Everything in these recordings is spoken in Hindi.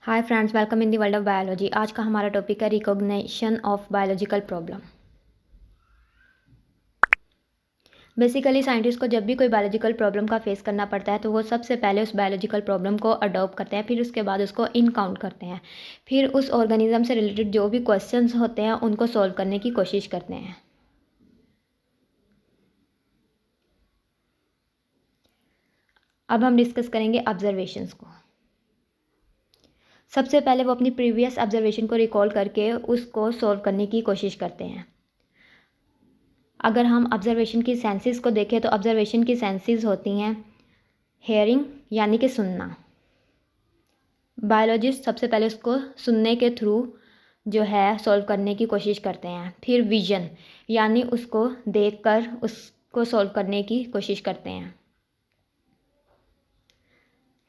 Hi friends, welcome in the world of biology. आज का हमारा टॉपिक है recognition of biological problem. Basically scientist को जब भी कोई बायोलॉजिकल प्रॉब्लम का फेस करना पड़ता है तो वो सबसे पहले उस बायोलॉजिकल प्रॉब्लम को अडॉप्ट करते हैं, फिर उसके बाद उसको इनकाउंट करते हैं, फिर उस ऑर्गेनिज्म से रिलेटेड जो भी क्वेश्चंस होते हैं उनको सॉल्व करने की कोशिश करते हैं। अब हम डिस्कस करेंगे ऑब्जर्वेशंस को। सबसे पहले वो अपनी प्रीवियस ऑब्जर्वेशन को रिकॉल करके उसको सॉल्व करने की कोशिश करते हैं। अगर हम ऑब्जर्वेशन की सेंसेस को देखें तो ऑब्जर्वेशन की सेंसेस होती हैं हेयरिंग यानी कि सुनना। बायोलॉजिस्ट सबसे पहले उसको सुनने के थ्रू जो है सॉल्व करने की कोशिश करते हैं। फिर विजन यानी उसको देखकर उसको सॉल्व करने की कोशिश करते हैं।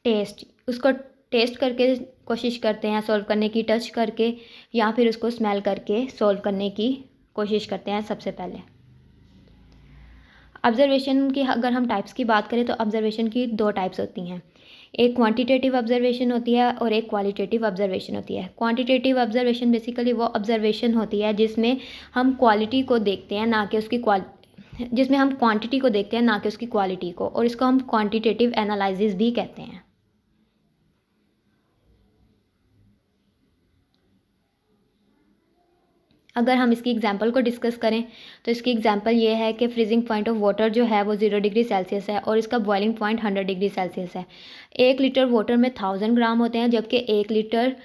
टेस्ट, उसको टेस्ट करके कोशिश करते हैं सॉल्व करने की, टच करके या फिर उसको स्मेल करके सॉल्व करने की कोशिश करते हैं। सबसे पहले ऑब्जर्वेशन की अगर हम टाइप्स की बात करें तो ऑब्जर्वेशन की दो टाइप्स होती हैं। एक क्वांटिटेटिव ऑब्जर्वेशन होती है और एक क्वालिटेटिव ऑब्जर्वेशन होती है। क्वांटिटेटिव ऑब्जर्वेशन बेसिकली वो ऑब्जर्वेशन होती है जिसमें हम क्वालिटी को देखते हैं ना कि उसकी जिसमें हम क्वांटिटी को देखते हैं ना कि उसकी क्वालिटी को, और इसको हम क्वांटिटेटिव एनालिसिस भी कहते हैं। अगर हम इसकी एग्जांपल को डिस्कस करें तो इसकी एग्जांपल ये है कि फ्रीजिंग पॉइंट ऑफ वाटर जो है वो 0 डिग्री सेल्सियस है और इसका बॉइलिंग पॉइंट 100 डिग्री सेल्सियस है। 1 लीटर वाटर में 1000 ग्राम होते हैं, जबकि 1 लीटर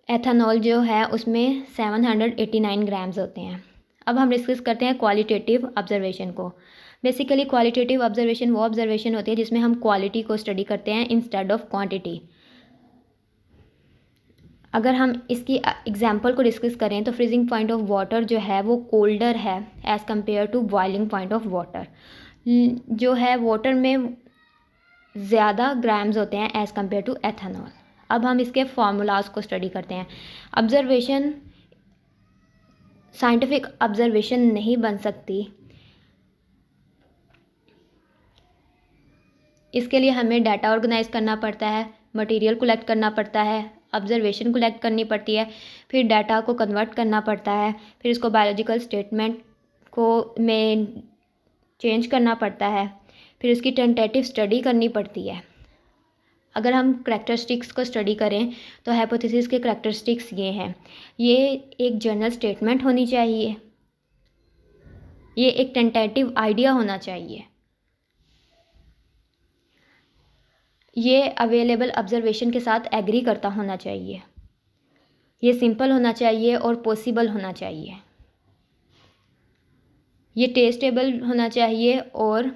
एथेनॉल जो है उसमें 789 ग्राम्स होते हैं। अब हम डिस्कस करते हैं क्वालिटेटिव ऑब्जर्वेशन को। बेसिकली क्वालिटेटिव ऑब्जर्वेशन वो ऑब्जर्वेशन होती है जिसमें हम क्वालिटी को स्टडी करते हैं इंस्टेड ऑफ क्वांटिटी। अगर हम इसकी एग्जांपल को डिस्कस करें तो फ्रीजिंग पॉइंट ऑफ वाटर जो है वो कोल्डर है as compared to boiling point of water. जो है वाटर में ज़्यादा ग्राम्स होते हैं एज़ कम्पेयर टू एथेनॉल। अब हम इसके फार्मूलाज को स्टडी करते हैं। ऑब्जर्वेशन साइंटिफिक ऑब्जर्वेशन नहीं बन सकती, इसके लिए हमें डाटा ऑर्गेनाइज करना पड़ता है, मटेरियल कलेक्ट करना पड़ता है, ऑब्जर्वेशन कलेक्ट करनी पड़ती है, फिर डाटा को कन्वर्ट करना पड़ता है, फिर इसको बायोलॉजिकल स्टेटमेंट को में चेंज करना पड़ता है, फिर उसकी टेंटेटिव स्टडी करनी पड़ती है। अगर हम करैक्टरिस्टिक्स को स्टडी करें तो हाइपोथेसिस के करैक्टरिस्टिक्स ये हैं। ये एक जनरल स्टेटमेंट होनी चाहिए, ये एक टेंटेटिव आइडिया होना चाहिए, ये अवेलेबल ऑब्जर्वेशन के साथ एग्री करता होना चाहिए, ये सिंपल होना चाहिए और पॉसिबल होना चाहिए, ये टेस्टेबल होना चाहिए और